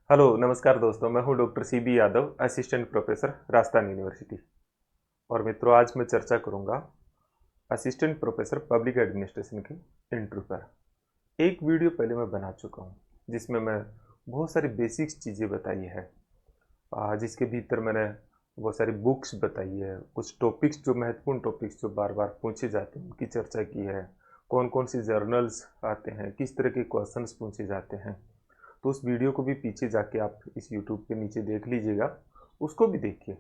Hello नमस्कार दोस्तों, मैं हूं doctor CB Yadav, assistant professor Rajasthan university. और मित्रों, आज मैं चर्चा करूंगा असिस्टेंट प्रोफेसर पब्लिक एडमिनिस्ट्रेशन के इंटरव्यू पर। एक वीडियो पहले मैं बना चुका हूं जिसमें मैं बहुत सारी बेसिक्स चीज़ें बताई है, जिसके भीतर मैंने बहुत सारी बुक्स बताई है, कुछ टॉपिक्स जो महत्वपूर्ण टॉपिक्स जो बार बार पूछे जाते हैं उनकी चर्चा की है, कौन कौन सी जर्नल्स आते हैं, किस तरह के क्वेश्चंस पूछे जाते हैं। तो उस वीडियो को भी पीछे जाके आप इस यूट्यूब के नीचे देख लीजिएगा, उसको भी देखिए।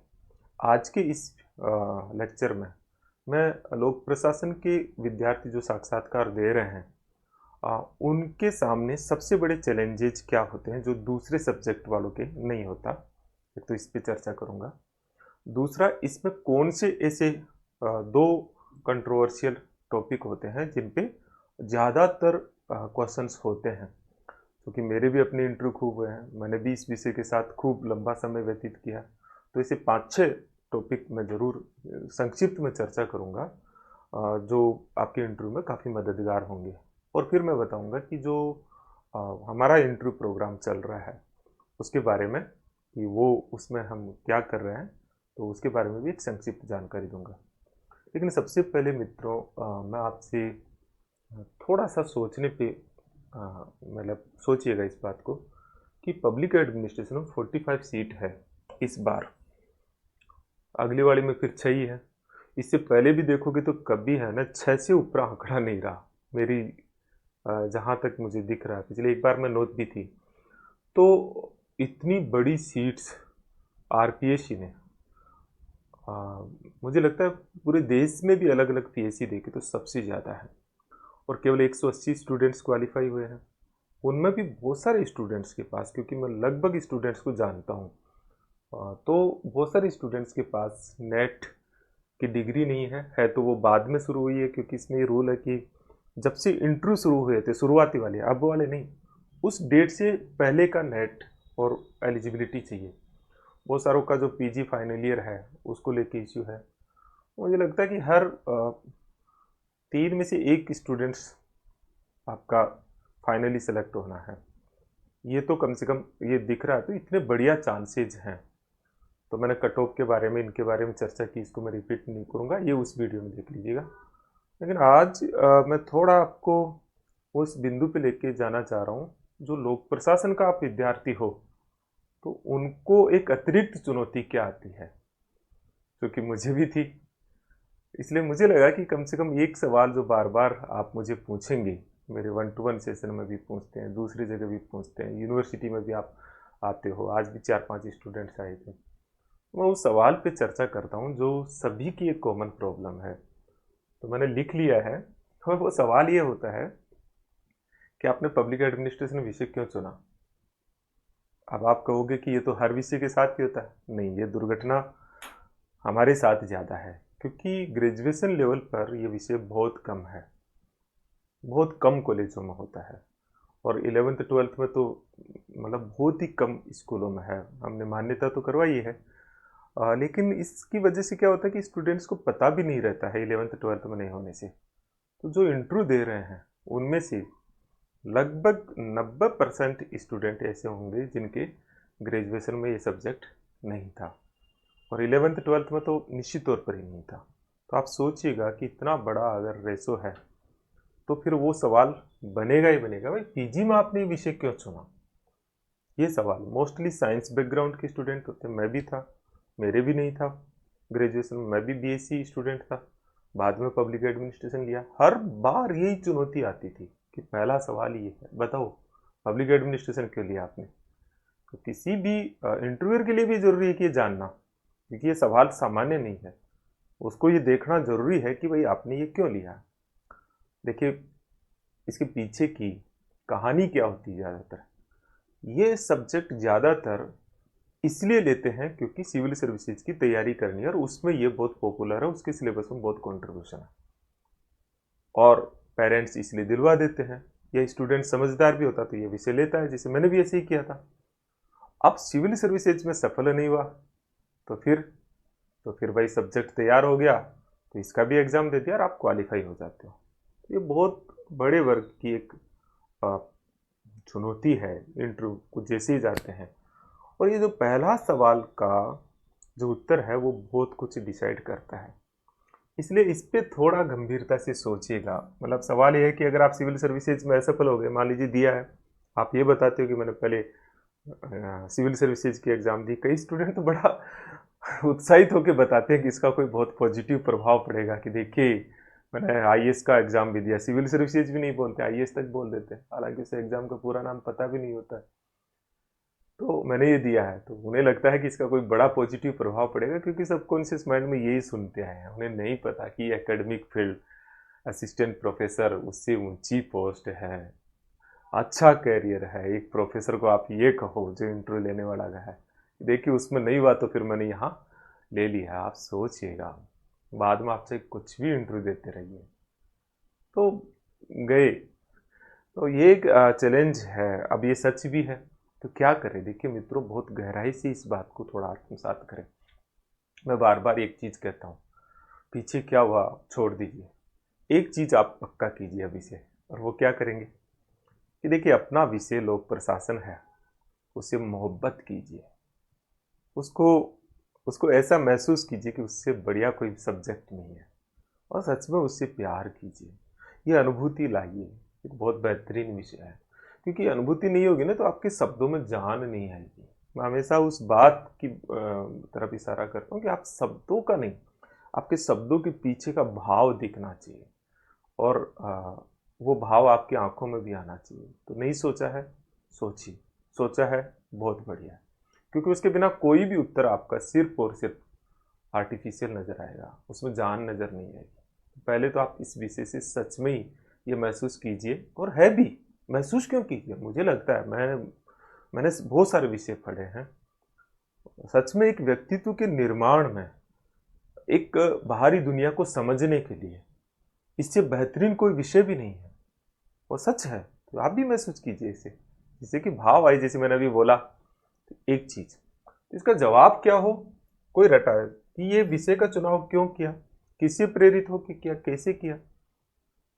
आज के इस लेक्चर में मैं लोक प्रशासन के विद्यार्थी जो साक्षात्कार दे रहे हैं, उनके सामने सबसे बड़े चैलेंजेज क्या होते हैं जो दूसरे सब्जेक्ट वालों के नहीं होता। एक तो इस पे चर्चा करूँगा। दूसरा, इसमें कौन से ऐसे दो कंट्रोवर्शियल टॉपिक होते हैं जिन पे ज़्यादातर क्वेश्चंस होते हैं, क्योंकि मेरे भी अपने इंटरव्यू खूब हुए हैं, मैंने भी इस विषय के साथ खूब लंबा समय व्यतीत किया। तो ऐसे 5-6 टॉपिक मैं ज़रूर संक्षिप्त में चर्चा करूँगा, जो आपके इंटरव्यू में काफ़ी मददगार होंगे। और फिर मैं बताऊँगा कि जो हमारा इंटरव्यू प्रोग्राम चल रहा है उसके बारे में, कि वो उसमें हम क्या कर रहे हैं, तो उसके बारे में भी एक संक्षिप्त जानकारी दूंगा। लेकिन सबसे पहले मित्रों, मैं आपसे थोड़ा सा सोचने पे, मतलब सोचिएगा इस बात को कि पब्लिक एडमिनिस्ट्रेशन में 45 सीट है इस बार। अगली वाली में फिर 6 ही है। इससे पहले भी देखोगे तो कभी है ना 6 से ऊपर आंकड़ा नहीं रहा मेरी, जहाँ तक मुझे दिख रहा है। पिछले एक बार मैं नोट भी थी। तो इतनी बड़ी सीट्स RPSC ने, मुझे लगता है पूरे देश में भी अलग अलग PSC देखे तो सबसे ज़्यादा है। और केवल 180 स्टूडेंट्स क्वालिफाई हुए हैं। उनमें भी बहुत सारे स्टूडेंट्स के पास, क्योंकि मैं लगभग स्टूडेंट्स को जानता हूँ, तो बहुत सारे स्टूडेंट्स के पास नेट की डिग्री नहीं है तो वो बाद में शुरू हुई है, क्योंकि इसमें ये रूल है कि जब से इंटरव्यू शुरू हुए थे, शुरुआती वाले, अब वाले नहीं, उस डेट से पहले का नेट और एलिजिबिलिटी चाहिए। बहुत सारों का जो PG फाइनल ईयर है उसको लेके इश्यू है। मुझे लगता है कि हर 3 में से 1 स्टूडेंट्स आपका फाइनली सेलेक्ट होना है। ये तो कम से कम ये दिख रहा है, तो इतने बढ़िया चांसेज हैं। तो मैंने कट ऑफ के बारे में, इनके बारे में चर्चा की, इसको मैं रिपीट नहीं करूँगा, ये उस वीडियो में देख लीजिएगा। लेकिन आज मैं थोड़ा आपको उस बिंदु पे लेके जाना चाह रहा हूँ, जो लोक प्रशासन का आप विद्यार्थी हो तो उनको एक अतिरिक्त चुनौती क्या आती है, क्योंकि मुझे भी थी। इसलिए मुझे लगा कि कम से कम एक सवाल जो बार बार आप मुझे पूछेंगे, मेरे 1-to-1 सेशन में भी पूछते हैं, दूसरी जगह भी पूछते हैं, यूनिवर्सिटी में भी आप आते हो, आज भी 4-5 स्टूडेंट्स आए थे। मैं उस सवाल पे चर्चा करता हूँ जो सभी की एक कॉमन प्रॉब्लम है। तो मैंने लिख लिया है, और वो सवाल ये होता है कि आपने पब्लिक एडमिनिस्ट्रेशन विषय क्यों चुना। अब आप कहोगे कि ये तो हर विषय के साथ ही होता है। नहीं, ये दुर्घटना हमारे साथ ज़्यादा है, क्योंकि ग्रेजुएशन लेवल पर ये विषय बहुत कम है, बहुत कम कॉलेजों में होता है। और 11th-12th में तो मतलब बहुत ही कम स्कूलों में है। हमने मान्यता तो करवाई है, लेकिन इसकी वजह से क्या होता है कि स्टूडेंट्स को पता भी नहीं रहता है 11th-12th में नहीं होने से। तो जो इंटरव्यू दे रहे हैं उनमें से लगभग 90% स्टूडेंट ऐसे होंगे जिनके ग्रेजुएशन में ये सब्जेक्ट नहीं था, और 11th-12th में तो निश्चित तौर पर ही नहीं था। तो आप सोचिएगा कि इतना बड़ा अगर रेशो है, तो फिर वो सवाल बनेगा ही बनेगा, भाई PG में आपने ये विषय क्यों चुना। ये सवाल मोस्टली साइंस बैकग्राउंड के स्टूडेंट होते हैं। मैं भी था, मेरे भी नहीं था ग्रेजुएशन में, मैं भी BSc स्टूडेंट था, बाद में पब्लिक एडमिनिस्ट्रेशन लिया। हर बार यही चुनौती आती थी कि पहला सवाल ये है, बताओ पब्लिक एडमिनिस्ट्रेशन क्यों लिया आपने। तो किसी भी इंटरव्यूअर के लिए भी जरूरी है कि ये जानना, क्योंकि ये सवाल सामान्य नहीं है, उसको ये देखना जरूरी है कि भाई आपने ये क्यों लिया। देखिए, इसके पीछे की कहानी क्या होती है। ज़्यादातर ये सब्जेक्ट ज़्यादातर इसलिए लेते हैं क्योंकि सिविल सर्विसेज की तैयारी करनी है, और उसमें ये बहुत पॉपुलर है, उसके सिलेबस में बहुत कंट्रीब्यूशन है, और पेरेंट्स इसलिए दिलवा देते हैं। यह स्टूडेंट समझदार भी होता तो ये विषय लेता है, जैसे मैंने भी ऐसे ही किया था। अब सिविल सर्विसेज में सफल नहीं हुआ तो फिर भाई सब्जेक्ट तैयार हो गया, तो इसका भी एग्जाम दे दिया और आप क्वालिफाई हो जाते हो। ये बहुत बड़े वर्ग की एक चुनौती है। इंटरव्यू को जैसे ही जाते हैं और ये जो पहला सवाल का जो उत्तर है वो बहुत कुछ डिसाइड करता है, इसलिए इस पे थोड़ा गंभीरता से सोचिएगा। मतलब सवाल ये है कि अगर आप सिविल सर्विसेज में असफल हो गए, मान लीजिए दिया है, आप ये बताते हो कि मैंने पहले सिविल सर्विसेज की एग्ज़ाम दी, कई स्टूडेंट तो बड़ा उत्साहित होकर बताते हैं कि इसका कोई बहुत पॉजिटिव प्रभाव पड़ेगा, कि देखिए मैंने आईएएस का एग्ज़ाम भी दिया। सिविल सर्विसेज भी नहीं बोलते, आईएएस तक बोल देते हैं, हालांकि उसे एग्ज़ाम का पूरा नाम पता भी नहीं होता है। तो मैंने ये दिया है, तो उन्हें लगता है कि इसका कोई बड़ा पॉजिटिव प्रभाव पड़ेगा, क्योंकि सबकॉन्शियस माइंड में यही सुनते आए हैं। उन्हें नहीं पता कि एकेडमिक फील्ड, असिस्टेंट प्रोफेसर उससे ऊंची पोस्ट है, अच्छा कैरियर है। एक प्रोफेसर को आप ये कहो जो इंटरव्यू लेने वाला है, देखिए उसमें नहीं हुआ तो फिर मैंने यहाँ ले लिया। आप सोचिएगा, बाद में आपसे कुछ भी इंटरव्यू देते रहिए। तो गए, तो ये एक चैलेंज है। अब ये सच भी है, तो क्या करें? देखिए मित्रों, बहुत गहराई से इस बात को थोड़ा आत्मसात करें। मैं बार बार एक चीज़ कहता हूँ, पीछे क्या हुआ छोड़ दीजिए, एक चीज़ आप पक्का कीजिए अभी से। और वो क्या करेंगे कि देखिए, अपना विषय लोक प्रशासन है, उससे मोहब्बत कीजिए। उसको उसको ऐसा महसूस कीजिए कि उससे बढ़िया कोई सब्जेक्ट नहीं है, और सच में उससे प्यार कीजिए। ये अनुभूति लाइए, एक बहुत बेहतरीन विषय है। क्योंकि अनुभूति नहीं होगी ना, तो आपके शब्दों में जान नहीं आएगी। मैं हमेशा उस बात की तरफ इशारा करता हूँ कि आप शब्दों का नहीं, आपके शब्दों के पीछे का भाव दिखना चाहिए, और वो भाव आपकी आंखों में भी आना चाहिए। तो नहीं सोचा है, सोचिए। सोचा है, बहुत बढ़िया है, क्योंकि उसके बिना कोई भी उत्तर आपका सिर्फ और सिर्फ आर्टिफिशियल नज़र आएगा, उसमें जान नज़र नहीं आएगी। पहले तो आप इस विषय से सच में ही ये महसूस कीजिए, और है भी। महसूस क्यों कीजिए? मुझे लगता है, मैंने बहुत सारे विषय पढ़े हैं, सच में एक व्यक्तित्व के निर्माण में, एक बाहरी दुनिया को समझने के लिए इससे बेहतरीन कोई विषय भी नहीं है। वो सच है, तो आप भी महसूस कीजिए इसे, जिससे कि भाव आए। जैसे मैंने अभी बोला, एक चीज, तो इसका जवाब क्या हो, कोई रटा है कि ये विषय का चुनाव क्यों किया, किससे प्रेरित होकर किया, कैसे किया।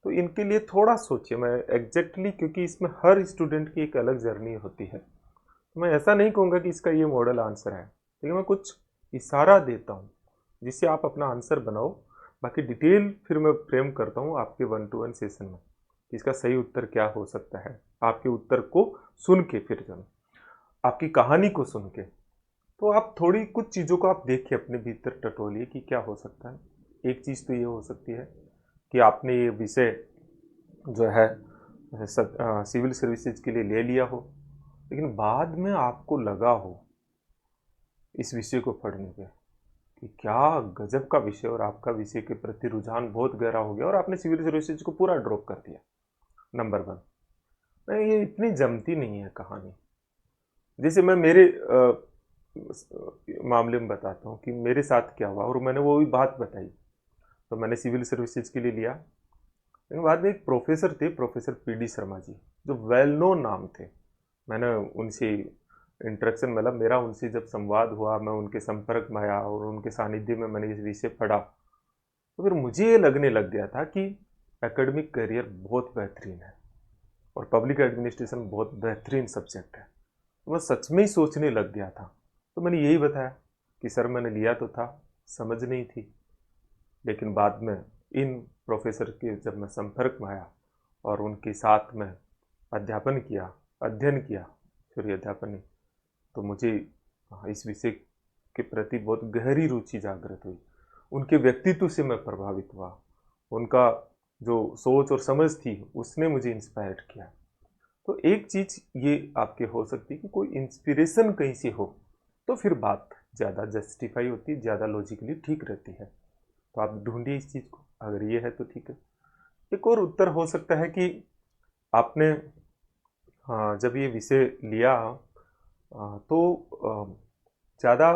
तो इनके लिए थोड़ा सोचिए। मैं एग्जैक्टली, क्योंकि इसमें हर स्टूडेंट की एक अलग जर्नी होती है, तो मैं ऐसा नहीं कहूँगा कि इसका ये मॉडल आंसर है, लेकिन मैं कुछ इशारा देता हूँ जिससे आप अपना आंसर बनाओ। बाकी डिटेल फिर मैं फ्रेम करता हूँ आपके 1-to-1 सेशन में, कि इसका सही उत्तर क्या हो सकता है। आपके उत्तर को सुन के, फिर जब आपकी कहानी को सुन के, तो आप थोड़ी कुछ चीज़ों को आप देखिए, अपने भीतर टटोलिए कि क्या हो सकता है। एक चीज़ तो ये हो सकती है कि आपने ये विषय जो है सिविल सर्विसेज के लिए ले लिया हो, लेकिन बाद में आपको लगा हो इस विषय को पढ़ने पे कि क्या गजब का विषय, और आपका विषय के प्रति रुझान बहुत गहरा हो गया, और आपने सिविल सर्विसेज को पूरा ड्रॉप कर दिया। नंबर 1, नहीं, ये इतनी जमती नहीं है कहानी। जैसे मैं मेरे मामले में बताता हूँ कि मेरे साथ क्या हुआ, और मैंने वो भी बात बताई। तो मैंने सिविल सर्विसेज के लिए लिया, लेकिन बाद में एक प्रोफेसर थे, प्रोफेसर पीडी शर्मा जी, जो वेल नोन नाम थे। मैंने उनसे इंटरेक्शन, मतलब मेरा उनसे जब संवाद हुआ, मैं उनके संपर्क में आया और उनके सानिध्य में मैंने इस विषय पढ़ा, तो फिर मुझे ये लगने लग गया था कि एकेडमिक करियर बहुत बेहतरीन है, और पब्लिक एडमिनिस्ट्रेशन बहुत बेहतरीन सब्जेक्ट है। तो मैं सच में ही सोचने लग गया था। तो मैंने यही बताया कि सर, मैंने लिया तो था, समझ नहीं थी, लेकिन बाद में इन प्रोफेसर के जब मैं संपर्क में आया और उनके साथ में अध्यापन किया, अध्ययन किया, फिर अध्यापन नहीं, तो मुझे इस विषय के प्रति बहुत गहरी रुचि जागृत हुई। उनके व्यक्तित्व से मैं प्रभावित हुआ, उनका जो सोच और समझ थी उसने मुझे इंस्पायर किया। तो एक चीज़ ये आपके हो सकती है कि कोई इंस्पिरेशन कहीं से हो, तो फिर बात ज़्यादा जस्टिफाई होती है, ज़्यादा लॉजिकली ठीक रहती है। तो आप ढूंढिए इस चीज़ को, अगर ये है तो ठीक है। एक और उत्तर हो सकता है कि आपने, हाँ, जब ये विषय लिया तो ज़्यादा,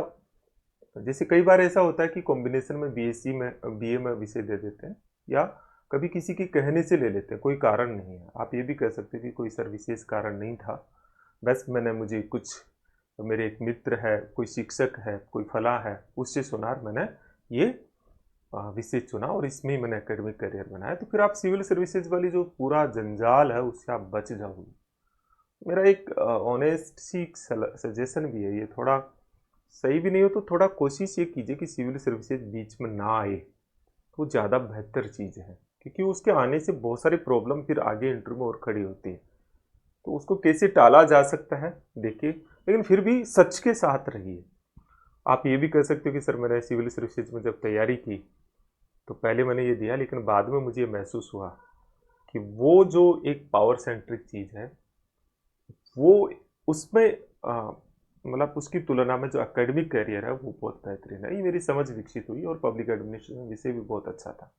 जैसे कई बार ऐसा होता है कि कॉम्बिनेशन में बीएससी में, बीए में विषय दे देते हैं, या कभी किसी के कहने से ले लेते हैं, कोई कारण नहीं है। आप ये भी कह सकते हैं कि कोई सर विशेष कारण नहीं था, बस मुझे कुछ, मेरे एक मित्र है, कोई शिक्षक है, कोई फला है, उससे सुना मैंने ये विषय चुना, और इसमें ही मैंने एकेडमिक करियर बनाया। तो फिर आप सिविल सर्विसेज वाली जो पूरा जंजाल है उससे आप बच जाओगे। मेरा एक ऑनेस्ट सी सजेशन भी है, ये थोड़ा सही भी नहीं हो तो थोड़ा कोशिश ये कीजिए कि सिविल सर्विसेज बीच में ना आए, तो ज़्यादा बेहतर चीज़ है, क्योंकि उसके आने से बहुत सारी प्रॉब्लम फिर आगे इंटरव्यू में और खड़ी होती है। तो उसको कैसे टाला जा सकता है देखिए, लेकिन फिर भी सच के साथ रहिए। आप ये भी कह सकते हो कि सर मैंने सिविल सर्विसेज में जब तैयारी की तो पहले मैंने ये दिया, लेकिन बाद में मुझे महसूस हुआ कि वो जो एक पावर सेंट्रिक चीज़ है वो उसमें मतलब उसकी तुलना में जो एकेडमिक करियर है वो बहुत बेहतरीन है। ये मेरी समझ विकसित हुई और पब्लिक एडमिनिस्ट्रेशन विषय भी बहुत अच्छा था।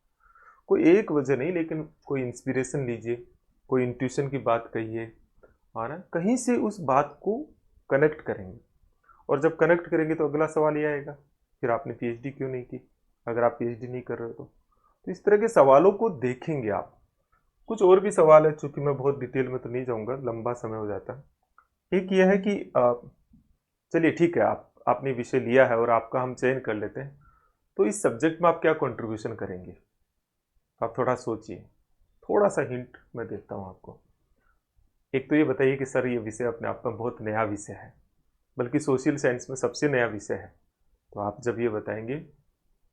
कोई एक वजह नहीं, लेकिन कोई इंस्पिरेशन लीजिए, कोई इंट्यूशन की बात कहिए, है ना, कहीं से उस बात को कनेक्ट करेंगे। और जब कनेक्ट करेंगे तो अगला सवाल ये आएगा, फिर आपने पीएचडी क्यों नहीं की, अगर आप पीएचडी नहीं कर रहे हो तो इस तरह के सवालों को देखेंगे आप। कुछ और भी सवाल है, चूंकि मैं बहुत डिटेल में तो नहीं जाऊंगा, लंबा समय हो जाता है। एक यह है कि चलिए ठीक है, आपने विषय लिया है और आपका हम चयन कर लेते हैं, तो इस सब्जेक्ट में आप क्या कंट्रीब्यूशन करेंगे, आप थोड़ा सोचिए। थोड़ा सा हिंट मैं देता हूँ आपको। एक तो ये बताइए कि सर ये विषय अपने आप में बहुत नया विषय है, बल्कि सोशल साइंस में सबसे नया विषय है। तो आप जब ये बताएंगे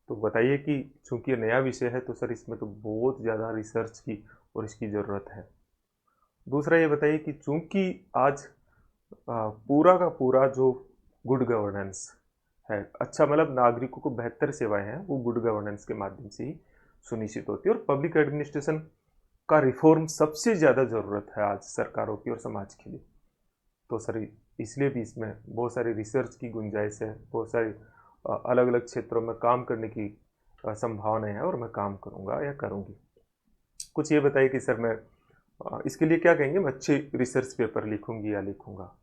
तो बताइए कि चूंकि ये नया विषय है तो सर इसमें तो बहुत ज़्यादा रिसर्च की और इसकी ज़रूरत है। दूसरा ये बताइए कि चूंकि आज पूरा का पूरा जो गुड गवर्नेंस है, अच्छा मतलब नागरिकों को बेहतर सेवाएं हैं, वो गुड गवर्नेंस के माध्यम से ही सुनिश्चित होती है, और पब्लिक एडमिनिस्ट्रेशन का रिफॉर्म सबसे ज़्यादा ज़रूरत है आज सरकारों की और समाज के लिए। तो सर इसलिए भी इसमें बहुत सारी रिसर्च की गुंजाइश है, बहुत सारी अलग अलग क्षेत्रों में काम करने की संभावनाएं हैं, और मैं काम करूंगा या करूंगी। कुछ ये बताइए कि सर मैं इसके लिए क्या कहेंगे, मैं अच्छे रिसर्च पेपर लिखूंगी या लिखूंगा।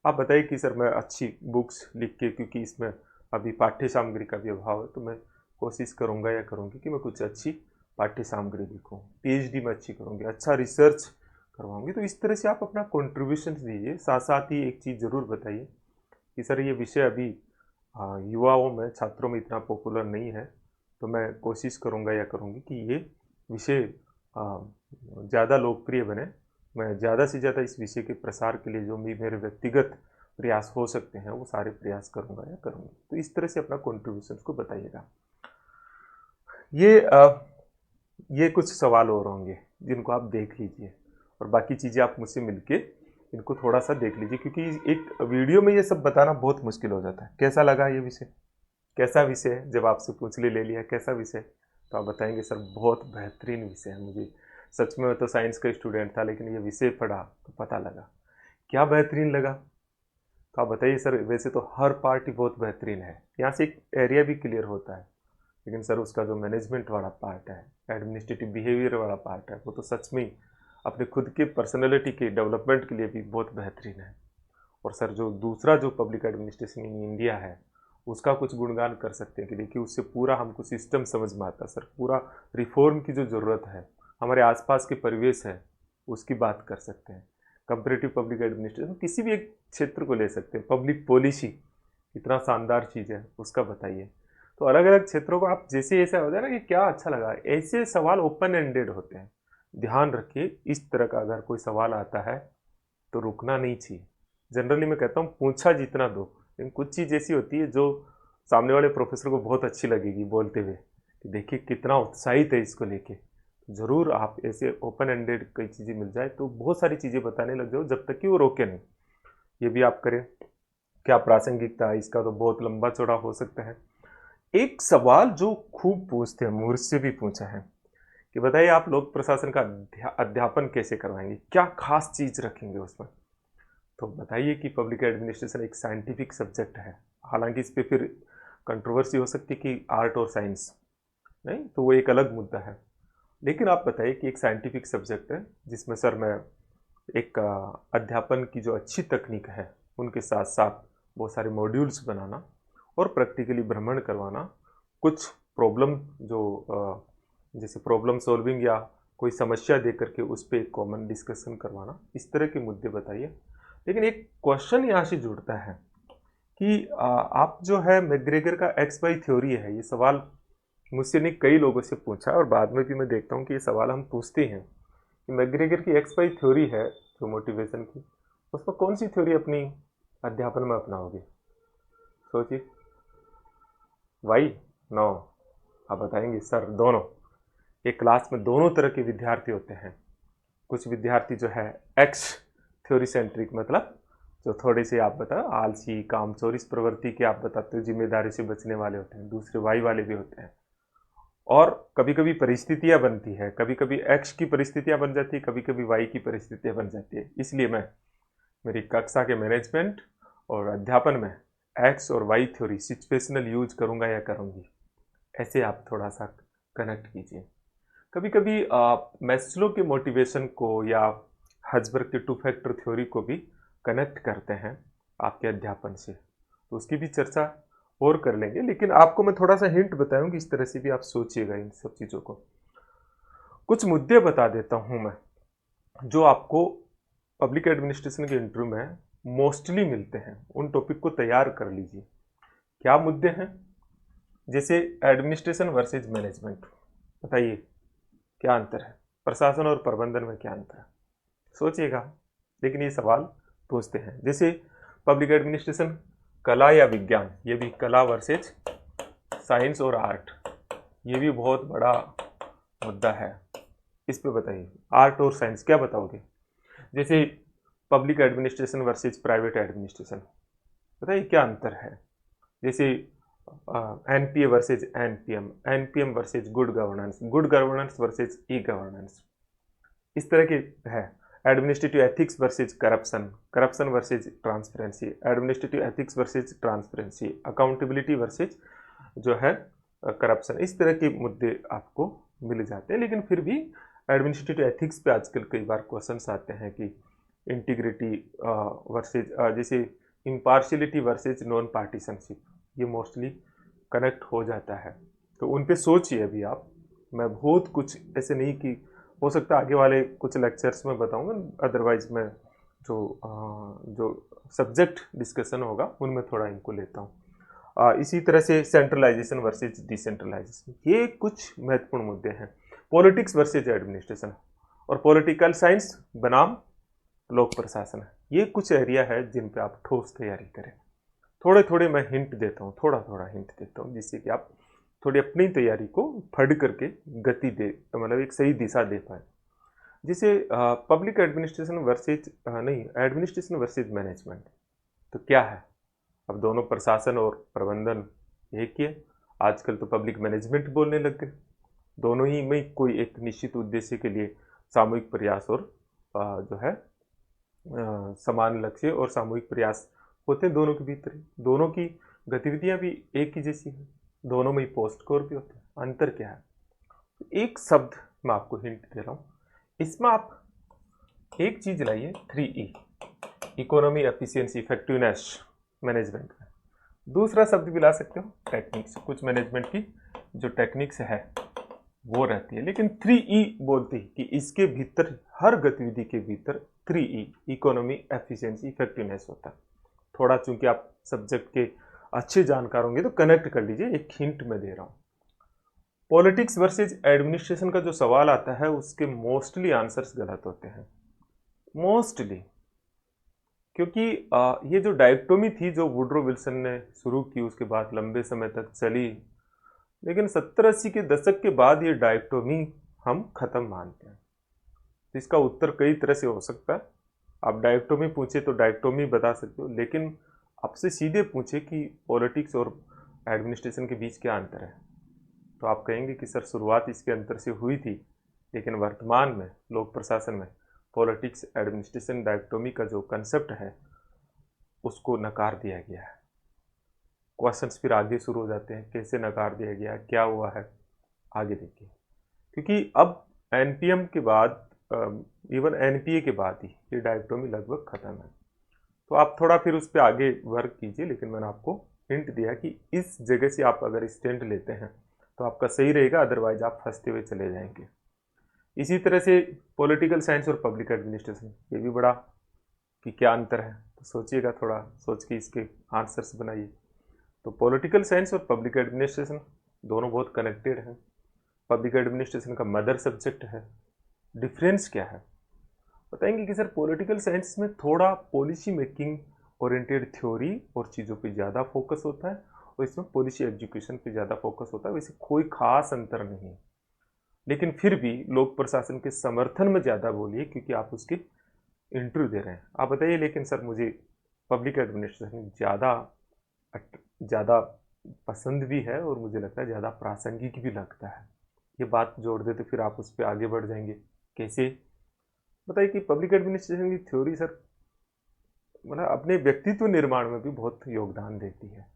आप बताइए कि सर मैं अच्छी बुक्स लिख के, क्योंकि इसमें अभी पाठ्य सामग्री का भी अभाव है, तो मैं कोशिश करूंगा या करूंगी कि मैं कुछ अच्छी पाठ्य सामग्री लिखूँ, पीएचडी में अच्छी करूंगी, अच्छा रिसर्च करवाऊंगी। तो इस तरह से आप अपना कॉन्ट्रीब्यूशन दीजिए। साथ साथ ही एक चीज़ ज़रूर बताइए कि सर ये विषय अभी युवाओं में, छात्रों में इतना पॉपुलर नहीं है, तो मैं कोशिश करूंगा या करूंगी कि ये विषय ज़्यादा लोकप्रिय बने। मैं ज़्यादा से ज़्यादा इस विषय के प्रसार के लिए जो भी मेरे व्यक्तिगत प्रयास हो सकते हैं वो सारे प्रयास करूंगा या करूंगी। तो इस तरह से अपना कॉन्ट्रीब्यूशन को बताइएगा। ये कुछ सवाल और होंगे जिनको आप देख लीजिए, और बाकी चीज़ें आप मुझसे मिलके इनको थोड़ा सा देख लीजिए, क्योंकि एक वीडियो में ये सब बताना बहुत मुश्किल हो जाता है। कैसा लगा ये विषय, कैसा विषय है, जब आपसे पूछ ले लिया कैसा विषय, तो आप बताएंगे सर बहुत बेहतरीन विषय है। मुझे सच में, मैं तो साइंस का स्टूडेंट था, लेकिन ये विषय पढ़ा तो पता लगा क्या बेहतरीन लगा। तो आप बताइए सर, वैसे तो हर पार्ट ही बहुत बेहतरीन है, यहाँ से एक एरिया भी क्लियर होता है, लेकिन सर उसका जो मैनेजमेंट वाला पार्ट है, एडमिनिस्ट्रेटिव बिहेवियर वाला पार्ट है, वो तो सच में अपने खुद के पर्सनैलिटी के डेवलपमेंट के लिए भी बहुत बेहतरीन है। और सर जो दूसरा जो पब्लिक एडमिनिस्ट्रेशन इन इंडिया है, उसका कुछ गुणगान कर सकते हैं कि देखिए उससे पूरा हमको सिस्टम समझ में आता है सर, पूरा रिफॉर्म की जो ज़रूरत है, हमारे आसपास के परिवेश है, उसकी बात कर सकते हैं। कंपेरेटिव पब्लिक एडमिनिस्ट्रेशन किसी भी एक क्षेत्र को ले सकते हैं। पब्लिक पॉलिसी इतना शानदार चीज़ है, उसका बताइए। तो अलग अलग क्षेत्रों को आप जैसे ऐसा होता है ना कि क्या अच्छा लगा, ऐसे सवाल ओपन एंडेड होते हैं। ध्यान रखिए, इस तरह का अगर कोई सवाल आता है तो रुकना नहीं चाहिए। जनरली मैं कहता हूँ पूछा जितना दो, लेकिन कुछ चीज़ ऐसी होती है जो सामने वाले प्रोफेसर को बहुत अच्छी लगेगी बोलते हुए कि देखिए कितना उत्साहित है इसको लेके। ज़रूर आप ऐसे ओपन एंडेड कई चीज़ें मिल जाए तो बहुत सारी चीज़ें बताने लग जाओ, जब तक कि वो रोके नहीं। ये भी आप करें। क्या प्रासंगिकता है इसका, तो बहुत लंबा चौड़ा हो सकता है। एक सवाल जो खूब पूछते हैं, मुझसे भी पूछा है कि बताइए आप लोक प्रशासन का अध्यापन कैसे करवाएंगे, क्या खास चीज़ रखेंगे उसमें। तो बताइए कि पब्लिक एडमिनिस्ट्रेशन एक साइंटिफिक सब्जेक्ट है, हालांकि इस पे फिर कंट्रोवर्सी हो सकती है कि आर्ट और साइंस, नहीं तो वो एक अलग मुद्दा है। लेकिन आप बताइए कि एक साइंटिफिक सब्जेक्ट है जिसमें सर मैं एक अध्यापन की जो अच्छी तकनीक है उनके साथ साथ बहुत सारे मॉड्यूल्स बनाना और प्रैक्टिकली भ्रमण करवाना, कुछ प्रॉब्लम जो जैसे प्रॉब्लम सॉल्विंग या कोई समस्या दे करके उस पर एक कॉमन डिस्कशन करवाना, इस तरह के मुद्दे बताइए। लेकिन एक क्वेश्चन यहाँ से जुड़ता है कि आप जो है मैकग्रेगर का एक्स वाई थ्योरी है, ये सवाल मुझसे नहीं कई लोगों से पूछा, और बाद में भी मैं देखता हूँ कि ये सवाल हम पूछते हैं कि मैकग्रेगर की एक्स वाई थ्योरी है जो मोटिवेशन की, उसमें कौन सी थ्योरी अपनी अध्यापन में अपनाओगे? सोचिए। वाई? नो। आप बताएंगे सर दोनों। एक क्लास में दोनों तरह के विद्यार्थी होते हैं। कुछ विद्यार्थी जो है एक्स थ्योरी सेंट्रिक, मतलब जो थोड़े से आप बताओ आलसी कामचोर इस प्रवृत्ति के आप बताते हो जिम्मेदारी से बचने वाले होते हैं। दूसरे वाई वाले भी होते हैं। और कभी कभी परिस्थितियां बनती है, कभी कभी एक्स की परिस्थितियां बन जाती है, कभी कभी वाई की परिस्थितियां बन जाती है। इसलिए मैं मेरी कक्षा के मैनेजमेंट और अध्यापन में एक्स और वाई थ्योरी सिचुएशनल यूज करूंगा या करूंगी। ऐसे आप थोड़ा सा कनेक्ट कीजिए। कभी कभी मैस्लो के मोटिवेशन को या हजबर्ग के टू फैक्टर थ्योरी को भी कनेक्ट करते हैं आपके अध्यापन से, तो उसकी भी चर्चा और कर लेंगे। लेकिन आपको मैं थोड़ा सा हिंट बताऊंगी, इस तरह से भी आप सोचिएगा इन सब चीज़ों को। कुछ मुद्दे बता देता हूं मैं जो आपको पब्लिक एडमिनिस्ट्रेशन के इंटरव्यू में मोस्टली मिलते हैं। उन टॉपिक को तैयार कर लीजिए। क्या मुद्दे हैं? जैसे एडमिनिस्ट्रेशन वर्सेज मैनेजमेंट, बताइए क्या अंतर है? प्रशासन और प्रबंधन में क्या अंतर है? सोचिएगा। लेकिन ये सवाल पूछते हैं। जैसे पब्लिक एडमिनिस्ट्रेशन कला या विज्ञान, ये भी कला वर्सेज साइंस और आर्ट, ये भी बहुत बड़ा मुद्दा है। इस पे बताइए आर्ट और साइंस क्या बताओगे? जैसे public administration versus private administration, बताइए क्या अंतर है? जैसे NPA versus NPM, NPM versus good governance versus e governance, इस तरह के है। Administrative ethics versus corruption, corruption versus transparency, administrative ethics versus transparency, accountability versus जो है करप्शन। इस तरह के मुद्दे आपको मिल जाते हैं। लेकिन फिर भी एडमिनिस्ट्रेटिव एथिक्स पे आजकल कई बार क्वेश्चंस आते हैं कि इंटीग्रिटी वर्सेज, जैसे इम्पार्शियलिटी वर्सेज नॉन पार्टीशनशिप, ये मोस्टली कनेक्ट हो जाता है। तो उन पे सोचिए अभी आप। मैं बहुत कुछ ऐसे नहीं कि हो सकता है आगे वाले कुछ लेक्चर्स में बताऊंगा, अदरवाइज मैं जो सब्जेक्ट डिस्कशन होगा उनमें थोड़ा इनको लेता हूँ। इसी तरह से सेंट्रलाइजेशन वर्सेज डिसेंट्रलाइजेशन, ये कुछ महत्वपूर्ण मुद्दे हैं। पॉलिटिक्स वर्सेज एडमिनिस्ट्रेशन और पॉलिटिकल साइंस बनाम लोक प्रशासन, ये कुछ एरिया है जिन पे आप ठोस तैयारी करें। थोड़े थोड़े मैं हिंट देता हूँ, थोड़ा थोड़ा हिंट देता हूँ, जिससे कि आप थोड़ी अपनी तैयारी को फड़ करके गति दे, मतलब एक सही दिशा दे पाए। जैसे पब्लिक एडमिनिस्ट्रेशन वर्सेज नहीं, एडमिनिस्ट्रेशन वर्सेज मैनेजमेंट, तो क्या है? अब दोनों प्रशासन और प्रबंधन एक ही है। आजकल तो पब्लिक मैनेजमेंट बोलने लग गए। दोनों ही में कोई एक निश्चित उद्देश्य के लिए सामूहिक प्रयास और जो है समान लक्ष्य और सामूहिक प्रयास होते हैं दोनों के भीतर। दोनों की गतिविधियां भी एक ही जैसी हैं, दोनों में ही पोस्ट कोर भी होते हैं। अंतर क्या है? एक शब्द मैं आपको हिंट दे रहा हूँ, इसमें आप एक चीज लाइए, 3E, economy, efficiency, effectiveness management में। दूसरा शब्द भी ला सकते हो, टेक्निक्स। कुछ मैनेजमेंट की जो टेक्निक्स है वो रहती है, लेकिन 3E बोलते ही कि इसके भीतर, हर गतिविधि के भीतर 3E, इकोनॉमी, एफिशिएंसी, इफेक्टिवनेस होता है। थोड़ा चूंकि आप सब्जेक्ट के अच्छे जानकार होंगे तो कनेक्ट कर लीजिए, एक हिंट मैं दे रहा हूँ। पॉलिटिक्स वर्सेज एडमिनिस्ट्रेशन का जो सवाल आता है उसके मोस्टली आंसर्स गलत होते हैं, मोस्टली। क्योंकि ये जो डायक्टोमी थी जो वुड्रो विल्सन ने शुरू की, उसके बाद लंबे समय तक चली, लेकिन 70-80 के दशक के बाद ये डायक्टोमी हम खत्म मानते हैं। तो इसका उत्तर कई तरह से हो सकता है। आप डायक्टोमी पूछे तो डायक्टोमी बता सकते हो, लेकिन आपसे सीधे पूछे कि पॉलिटिक्स और एडमिनिस्ट्रेशन के बीच क्या अंतर है, तो आप कहेंगे कि सर शुरुआत इसके अंतर से हुई थी, लेकिन वर्तमान में लोक प्रशासन में पॉलिटिक्स एडमिनिस्ट्रेशन डायक्टोमी का जो कंसेप्ट है उसको नकार दिया गया है। क्वेश्चंस फिर आगे शुरू हो जाते हैं, कैसे नकार दिया गया, क्या हुआ है, आगे देखिए। क्योंकि अब एनपीएम के बाद, इवन एनपीए के बाद ही ये डायक्टोमी लगभग खत्म है। तो आप थोड़ा फिर उस पर आगे वर्क कीजिए, लेकिन मैंने आपको हिंट दिया कि इस जगह से आप अगर स्टैंड लेते हैं तो आपका सही रहेगा, अदरवाइज आप फंसते हुए चले जाएंगे। इसी तरह से पॉलिटिकल साइंस और पब्लिक एडमिनिस्ट्रेशन, ये भी बड़ा कि क्या अंतर है, तो सोचिएगा, थोड़ा सोच के इसके आंसर्स बनाइए। तो पॉलिटिकल साइंस और पब्लिक एडमिनिस्ट्रेशन दोनों बहुत कनेक्टेड हैं। पब्लिक एडमिनिस्ट्रेशन का मदर सब्जेक्ट है। डिफरेंस क्या है? बताएंगे कि सर पॉलिटिकल साइंस में थोड़ा पॉलिसी मेकिंग ओरिएंटेड थ्योरी और चीज़ों पे ज़्यादा फोकस होता है और इसमें पॉलिसी एग्जीक्यूशन पे ज़्यादा फोकस होता है। वैसे कोई खास अंतर नहीं है, लेकिन फिर भी लोक प्रशासन के समर्थन में ज़्यादा बोलिए क्योंकि आप उसके इंटरव्यू दे रहे हैं। आप बताइए, लेकिन सर मुझे पब्लिक एडमिनिस्ट्रेशन ज़्यादा पसंद भी है और मुझे लगता है ज़्यादा प्रासंगिक भी लगता है। ये बात जोड़ दे तो फिर आप उस पर आगे बढ़ जाएंगे। कैसे? बताइए कि पब्लिक एडमिनिस्ट्रेशन की थ्योरी सर मतलब अपने व्यक्तित्व निर्माण में भी बहुत योगदान देती है।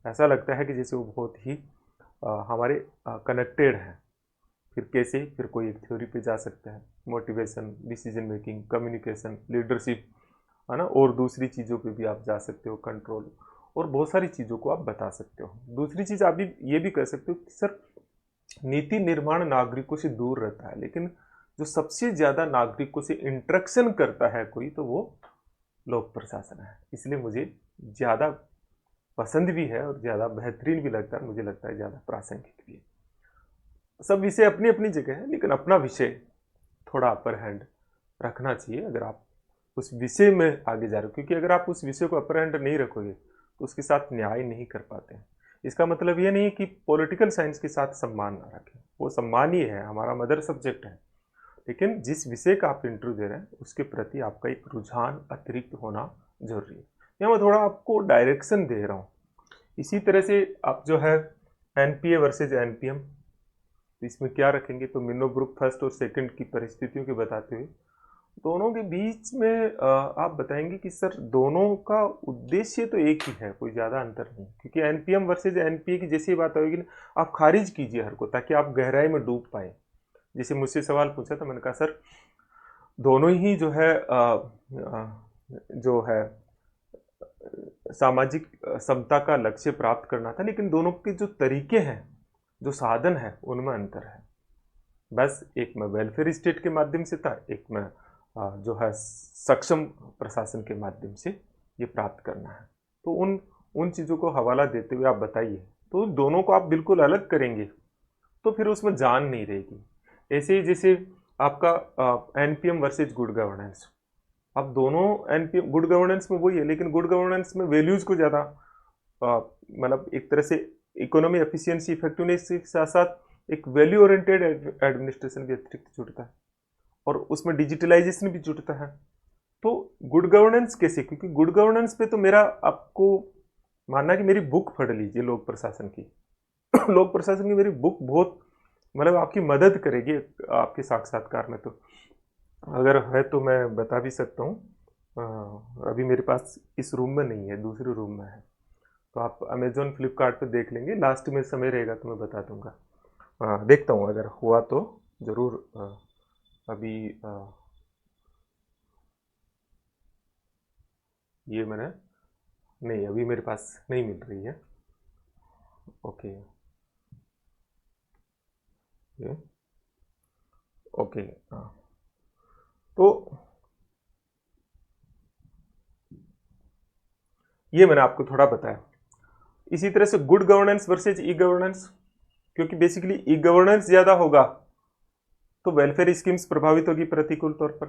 ऐसा लगता है कि जैसे वो बहुत ही हमारे कनेक्टेड हैं। फिर कैसे? फिर कोई एक थ्योरी पे जा सकता है, motivation, decision making, communication, leadership, है ना, और दूसरी चीज़ों पे भी आप जा सकते हो, कंट्रोल, और बहुत सारी चीज़ों को आप बता सकते हो। दूसरी चीज़ आप भी ये भी कह सकते हो कि सर नीति निर्माण नागरिकों से दूर रहता है, लेकिन जो सबसे ज़्यादा नागरिकों से इंटरेक्शन करता है कोई, तो वो लोक प्रशासन है। इसलिए मुझे ज़्यादा पसंद भी है और ज़्यादा बेहतरीन भी लगता है, मुझे लगता है ज़्यादा प्रासंगिक भी है। सब विषय अपनी अपनी जगह है, लेकिन अपना विषय थोड़ा अपर हैंड रखना चाहिए अगर आप उस विषय में आगे जा रहे हो, क्योंकि अगर आप उस विषय को अपर हैंड नहीं रखोगे तो उसके साथ न्याय नहीं कर पाते हैं। इसका मतलब ये नहीं कि पॉलिटिकल साइंस के साथ सम्मान ना रखें, वो सम्मानीय है, हमारा मदर सब्जेक्ट है, लेकिन जिस विषय का आप इंटरव्यू दे रहे हैं उसके प्रति आपका एक रुझान अतिरिक्त होना जरूरी है। यहाँ मैं थोड़ा आपको डायरेक्शन दे रहा हूँ। इसी तरह से आप जो है एनपीए वर्सेज एनपीएम, तो इसमें क्या रखेंगे, तो मिनो ग्रुप फर्स्ट और सेकंड की परिस्थितियों के बताते हुए दोनों के बीच में आप बताएंगे कि सर दोनों का उद्देश्य तो एक ही है, कोई ज़्यादा अंतर नहीं, क्योंकि एनपीएम वर्सेज एनपीए की जैसी बात होगी ना, आप खारिज कीजिए हर को ताकि आप गहराई में डूब पाए। जैसे मुझसे सवाल पूछा था, मैंने कहा सर दोनों ही जो है सामाजिक समता का लक्ष्य प्राप्त करना था, लेकिन दोनों के जो तरीके हैं, जो साधन है, उनमें अंतर है। बस एक में वेलफेयर स्टेट के माध्यम से था, एक में जो है सक्षम प्रशासन के माध्यम से ये प्राप्त करना है। तो उन चीज़ों को हवाला देते हुए आप बताइए, तो दोनों को आप बिल्कुल अलग करेंगे तो फिर उसमें जान नहीं रहेगी। ऐसे ही जैसे आपका एनपीएम वर्सेज गुड गवर्नेंस, अब दोनों एनपीएम गुड गवर्नेंस में वही है, लेकिन गुड गवर्नेंस में वैल्यूज़ को ज़्यादा मतलब एक तरह से इकोनॉमी एफिशिएंसी इफेक्टिवनेस के साथ साथ एक वैल्यू ओरिएंटेड एडमिनिस्ट्रेशन भी अतिरिक्त जुड़ता है और उसमें डिजिटलाइजेशन भी जुड़ता है। तो गुड गवर्नेंस कैसे? क्योंकि गुड गवर्नेंस पे तो मेरा आपको मानना कि मेरी बुक पढ़ लीजिए लोक प्रशासन की लोक प्रशासन की मेरी बुक बहुत मतलब आपकी मदद करेगी आपके साक्षात्कार में। तो अगर है तो मैं बता भी सकता हूँ, अभी मेरे पास इस रूम में नहीं है, दूसरे रूम में है, तो आप अमेजोन फ्लिपकार्ट पे देख लेंगे, लास्ट में समय रहेगा तो मैं बता दूंगा। देखता हूँ अगर हुआ तो ज़रूर। अभी ये मैंने नहीं, अभी मेरे पास नहीं मिल रही है। ओके ये ओके तो ये मैंने आपको थोड़ा बताया। इसी तरह से good governance versus e governance, क्योंकि बेसिकली ई गवर्नेंस ज़्यादा होगा तो वेलफेयर स्कीम्स प्रभावित होगी प्रतिकूल तौर पर।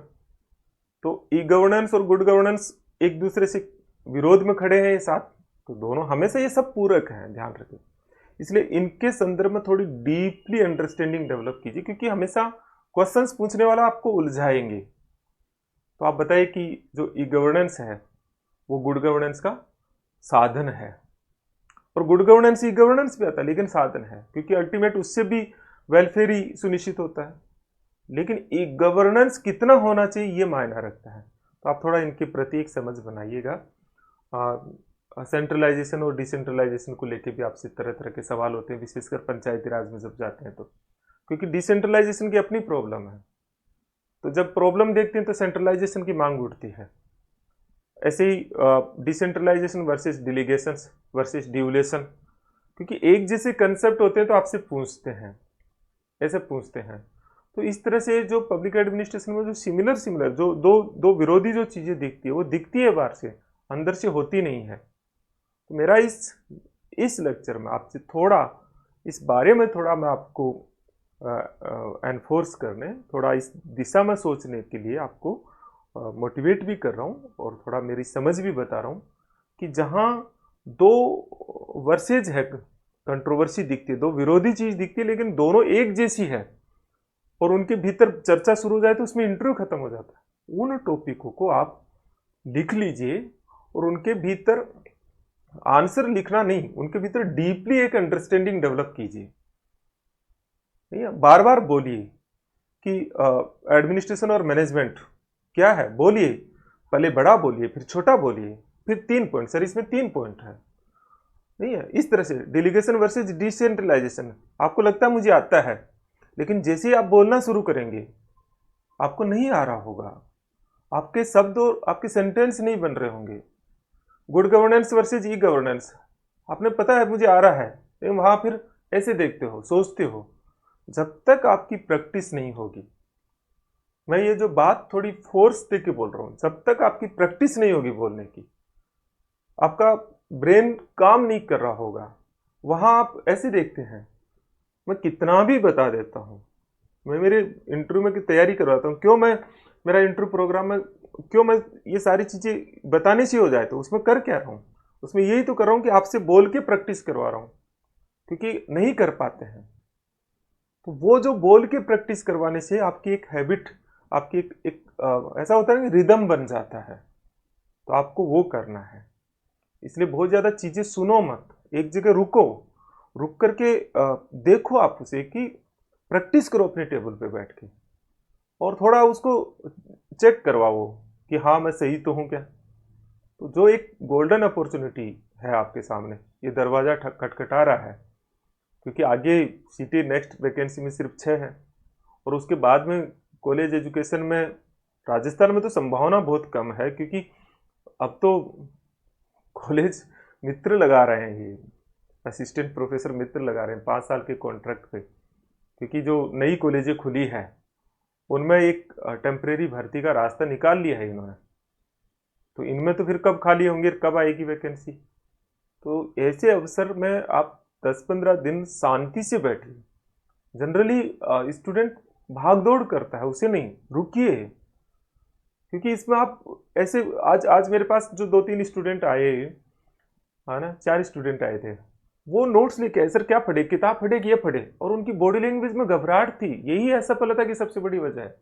तो ई गवर्नेंस और गुड गवर्नेंस एक दूसरे से विरोध में खड़े हैं ये साथ, तो दोनों हमेशा ये सब पूरक हैं, ध्यान रखें। इसलिए इनके संदर्भ में थोड़ी डीपली अंडरस्टैंडिंग डेवलप कीजिए, क्योंकि हमेशा क्वेश्चंस पूछने वाला आपको उलझाएंगे। तो आप बताइए कि जो ई गवर्नेंस है वो गुड गवर्नेंस का साधन है, और गुड गवर्नेंस ई गवर्नेंस भी आता है लेकिन साधन है, क्योंकि अल्टीमेट उससे भी वेलफेयर ही सुनिश्चित होता है। लेकिन ई गवर्नेंस कितना होना चाहिए ये मायना रखता है। तो आप थोड़ा इनके प्रति एक समझ बनाइएगा। सेंट्रलाइजेशन और डिसेंट्रलाइजेशन को लेके भी आपसे तरह तरह के सवाल होते हैं, विशेषकर पंचायती राज में जब जाते हैं तो, क्योंकि डिसेंट्रलाइजेशन की अपनी प्रॉब्लम है, तो जब प्रॉब्लम देखते हैं तो सेंट्रलाइजेशन की मांग उठती है। ऐसे ही डिसेंट्रलाइजेशन वर्सेस डिलीगेशन वर्सेस डिवलेशन, क्योंकि एक जैसे कंसेप्ट होते हैं तो आपसे पूछते हैं, ऐसे पूछते हैं। तो इस तरह से जो पब्लिक एडमिनिस्ट्रेशन में जो सिमिलर जो दो विरोधी जो चीज़ें दिखती है वो दिखती है बाहर से, अंदर से होती नहीं है। तो मेरा इस लेक्चर में आपसे थोड़ा इस बारे में थोड़ा मैं आपको एनफोर्स करने, थोड़ा इस दिशा में सोचने के लिए आपको मोटिवेट भी कर रहा हूँ और थोड़ा मेरी समझ भी बता रहा हूँ कि जहाँ दो वर्सेज है, कंट्रोवर्सी दिखती है, दो विरोधी चीज दिखती है, लेकिन दोनों एक जैसी है और उनके भीतर चर्चा शुरू हो जाए तो उसमें इंटरव्यू खत्म हो जाता है। उन टॉपिकों को आप लिख लीजिए और उनके भीतर आंसर लिखना नहीं, उनके भीतर डीपली एक अंडरस्टैंडिंग डेवलप कीजिए। नहीं है, बार बार बोलिए कि एडमिनिस्ट्रेशन और मैनेजमेंट क्या है, बोलिए, पहले बड़ा बोलिए, फिर छोटा बोलिए, फिर 3 पॉइंट, सर इसमें 3 पॉइंट है। नहीं है, इस तरह से डेलीगेशन वर्सेज डिसेंट्रलाइजेशन। आपको लगता है मुझे आता है, लेकिन जैसे ही आप बोलना शुरू करेंगे आपको नहीं आ रहा होगा, आपके शब्द और आपके सेंटेंस नहीं बन रहे होंगे। Good governance versus e governance, आपने पता है मुझे आ रहा है, लेकिन वहां फिर ऐसे देखते हो, सोचते हो। जब तक आपकी प्रैक्टिस नहीं होगी, मैं ये जो बात थोड़ी फोर्स दे के बोल रहा हूं, जब तक आपकी प्रैक्टिस नहीं होगी बोलने की, आपका ब्रेन काम नहीं कर रहा होगा। वहां आप ऐसे देखते हैं, मैं कितना भी बता देता हूं, मैं मेरे इंटरव्यू में की तैयारी करवाता हूं, क्यों मैं मेरा इंटरव्यू प्रोग्राम में क्यों मैं ये सारी चीजें बताने से हो जाए, तो उसमें कर क्या रहा हूं, उसमें यही तो कर रहा हूं कि आपसे बोल के प्रैक्टिस करवा रहा हूं, क्योंकि नहीं कर पाते हैं। तो वो जो बोल के प्रैक्टिस करवाने से आपकी एक हैबिट, आपकी ऐसा होता है कि रिदम बन जाता है, तो आपको वो करना है। इसलिए बहुत ज्यादा चीजें सुनो मत, एक जगह रुको, रुक करके देखो आप उसे, कि प्रैक्टिस करो अपने टेबल पे बैठ के, और थोड़ा उसको चेक करवाओ कि हाँ मैं सही तो हूं क्या। तो जो एक गोल्डन अपॉर्चुनिटी है आपके सामने, ये दरवाजा खटखटा रहा है, क्योंकि आगे सीटें नेक्स्ट वैकेंसी में सिर्फ 6 है, और उसके बाद में कॉलेज एजुकेशन में राजस्थान में तो संभावना बहुत कम है, क्योंकि अब तो कॉलेज मित्र लगा रहे हैं, ये असिस्टेंट प्रोफेसर मित्र लगा रहे हैं 5 साल के कॉन्ट्रैक्ट पे, क्योंकि जो नई कॉलेजें खुली है उनमें एक टेम्परेरी भर्ती का रास्ता निकाल लिया है इन्होंने। तो इनमें तो फिर कब खाली होंगे, कब आएगी वैकेंसी। तो ऐसे अवसर में आप 10-15 दिन शांति से बैठिए। जनरली स्टूडेंट भाग दौड़ करता है, उसे नहीं, रुकिए, क्योंकि इसमें आप ऐसे आज आज मेरे पास जो 2-3 स्टूडेंट आए, है ना, 4 स्टूडेंट आए थे, वो नोट्स लेके आए, सर क्या पढ़े, किताब पढ़े कि ये पढ़े, और उनकी बॉडी लैंग्वेज में घबराहट थी। यही असफलता की सबसे बड़ी वजह है।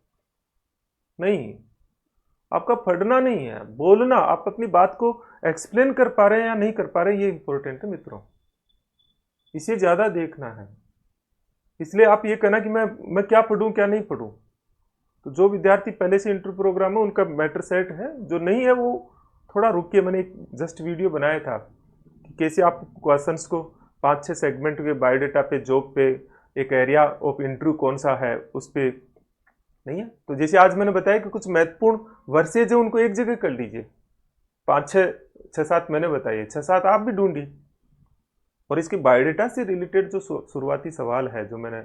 नहीं, आपका पढ़ना नहीं है, बोलना, आप अपनी बात को एक्सप्लेन कर पा रहे हैं या नहीं कर पा रहे हैं, ये इंपॉर्टेंट है मित्रों, इसे ज्यादा देखना है। इसलिए आप ये कहना कि मैं क्या पढ़ूं क्या नहीं पढ़ूं, तो जो विद्यार्थी पहले से इंटरव्यू प्रोग्राम है उनका मैटर सेट है, जो नहीं है वो थोड़ा रुकिए। मैंने एक जस्ट वीडियो बनाया था कि कैसे आप क्वेश्चंस को 5-6 सेगमेंट के, बायोडेटा पे, जॉब पे, एक एरिया ऑफ इंटरव्यू कौन सा है उस पे, नहीं है। तो जैसे आज मैंने बताया कि कुछ महत्वपूर्ण वर्सेज है, उनको एक जगह कर लीजिए, 5-6-6-7 मैंने बताइए, 6-7 आप भी ढूंढिए। और इसके बायोडेटा से रिलेटेड जो शुरुआती सवाल है, जो मैंने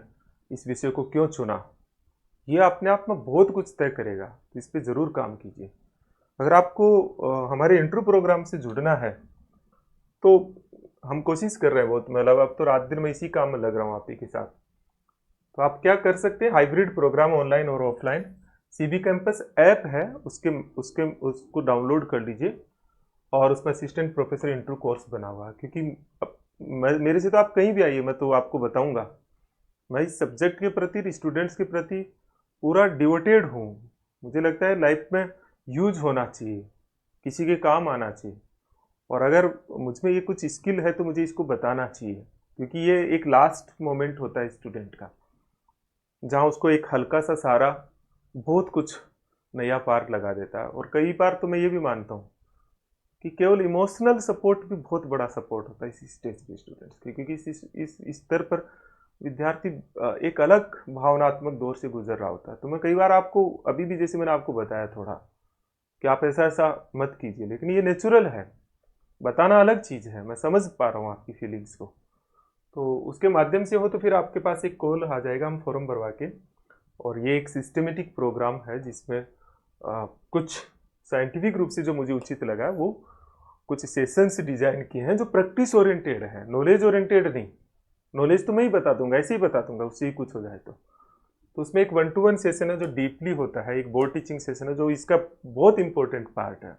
इस विषय को क्यों चुना, ये अपने आप में बहुत कुछ तय करेगा, तो इस पर जरूर काम कीजिए। अगर आपको हमारे इंटरव्यू प्रोग्राम से जुड़ना है तो हम कोशिश कर रहे हैं बहुत, मतलब अब तो रात दिन मैं इसी काम में लग रहा हूँ आप ही के साथ। तो आप क्या कर सकते हैं, हाइब्रिड प्रोग्राम ऑनलाइन और ऑफलाइन, सीबी कैंपस ऐप है, उसको डाउनलोड कर लीजिए, और उसमें असिस्टेंट प्रोफेसर इंटरव्यू कोर्स बना हुआ है। क्योंकि मेरे से तो आप कहीं भी आइए, मैं तो आपको बताऊंगा, मैं इस सब्जेक्ट के प्रति, स्टूडेंट्स के प्रति पूरा डिवोटेड हूँ। मुझे लगता है लाइफ में यूज होना चाहिए, किसी के काम आना चाहिए, और अगर मुझ में ये कुछ स्किल है तो मुझे इसको बताना चाहिए, क्योंकि ये एक लास्ट मोमेंट होता है स्टूडेंट का, जहाँ उसको एक हल्का सा सहारा बहुत कुछ नया पार लगा देता है। और कई बार तो मैं ये भी मानता हूँ कि केवल इमोशनल सपोर्ट भी बहुत बड़ा सपोर्ट होता है इस स्टेज पे स्टूडेंट्स के, क्योंकि इस स्तर पर विद्यार्थी एक अलग भावनात्मक दौर से गुजर रहा होता है। तो मैं कई बार आपको अभी भी, जैसे मैंने आपको बताया थोड़ा, कि आप ऐसा ऐसा मत कीजिए, लेकिन ये नेचुरल है, बताना अलग चीज़ है। मैं समझ पा रहा हूँ आपकी फीलिंग्स को, तो उसके माध्यम से हो तो फिर आपके पास एक कॉल आ जाएगा, हम फॉर्म भरवा के, और ये एक सिस्टमेटिक प्रोग्राम है जिसमें कुछ साइंटिफिक रूप से जो मुझे उचित लगा, वो कुछ सेशंस डिजाइन किए हैं जो प्रैक्टिस ओरिएंटेड है, नॉलेज ओरिएंटेड नहीं। नॉलेज तो मैं ही बता दूंगा, ऐसे ही बता दूंगा, उससे ही कुछ हो जाए तो तो उसमें एक 1-to-1 सेशन है जो डीपली होता है, एक बोर्ड टीचिंग सेशन है जो इसका बहुत इंपॉर्टेंट पार्ट है।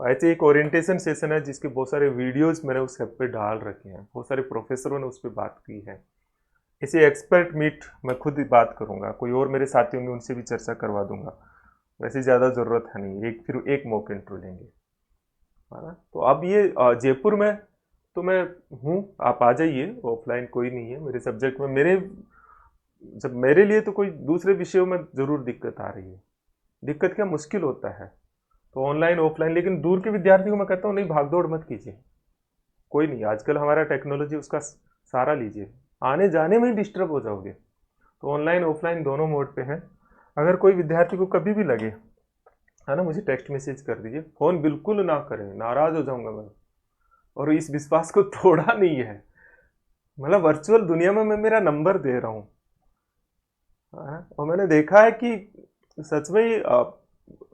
ऐसे एक ओरिएंटेशन सेशन है जिसके बहुत सारे वीडियोस मैंने उस ऐप पे डाल रखे हैं, बहुत सारे प्रोफेसरों ने उस पर बात की है। इसे एक्सपर्ट मीट मैं खुद ही बात करूंगा, कोई और मेरे साथी होंगे उनसे भी चर्चा करवा दूंगा, वैसे ज़्यादा ज़रूरत है नहीं, फिर एक मॉक इंट्रो लेंगे, है ना। तो अब ये जयपुर में तो मैं हूँ, आप आ जाइए, ऑफलाइन कोई नहीं है मेरे सब्जेक्ट में। जब मेरे लिए तो कोई दूसरे विषयों में ज़रूर दिक्कत आ रही है, दिक्कत क्या, मुश्किल होता है तो ऑनलाइन ऑफलाइन। लेकिन दूर के विद्यार्थी को मैं कहता हूँ नहीं, भाग दौड़ मत कीजिए, कोई नहीं, आजकल हमारा टेक्नोलॉजी उसका सहारा लीजिए, आने जाने में ही डिस्टर्ब हो जाओगे। तो ऑनलाइन ऑफलाइन दोनों मोड पे है। अगर कोई विद्यार्थी को कभी भी लगे, है ना, मुझे टेक्स्ट मैसेज कर दीजिए, फ़ोन बिल्कुल ना करें, नाराज़ हो जाऊंगा मैं। और इस विश्वास को तोड़ा नहीं है, मतलब वर्चुअल दुनिया में मैं मेरा नंबर दे रहा हूँ, और मैंने देखा है कि सच में ही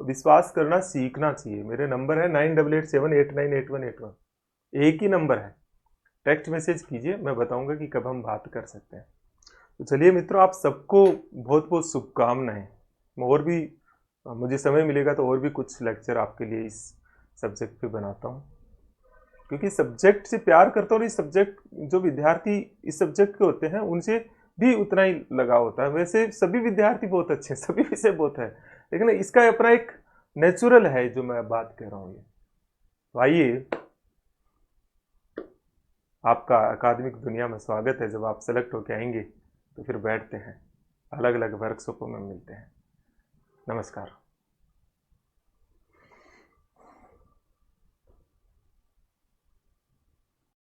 विश्वास करना सीखना चाहिए। मेरे नंबर है 9887898181, एक ही नंबर है, टेक्स्ट मैसेज कीजिए, मैं बताऊंगा कि कब हम बात कर सकते हैं। तो चलिए मित्रों, आप सबको बहुत बहुत शुभकामनाएं। मैं और भी मुझे समय मिलेगा तो और भी कुछ लेक्चर आपके लिए इस सब्जेक्ट पे बनाता हूँ, क्योंकि सब्जेक्ट से प्यार करता हूँ। और इस सब्जेक्ट, जो विद्यार्थी इस सब्जेक्ट के होते हैं उनसे भी उतना ही लगाव होता है। वैसे सभी विद्यार्थी बहुत अच्छे हैं, सभी विषय बहुत है, लेकिन इसका अपना एक नेचुरल है जो मैं बात कर रहा हूँ। ये तो आइए, आपका अकादमिक दुनिया में स्वागत है। जब आप सेलेक्ट होके आएंगे तो फिर बैठते हैं, अलग अलग वर्कशॉपों में मिलते हैं। नमस्कार।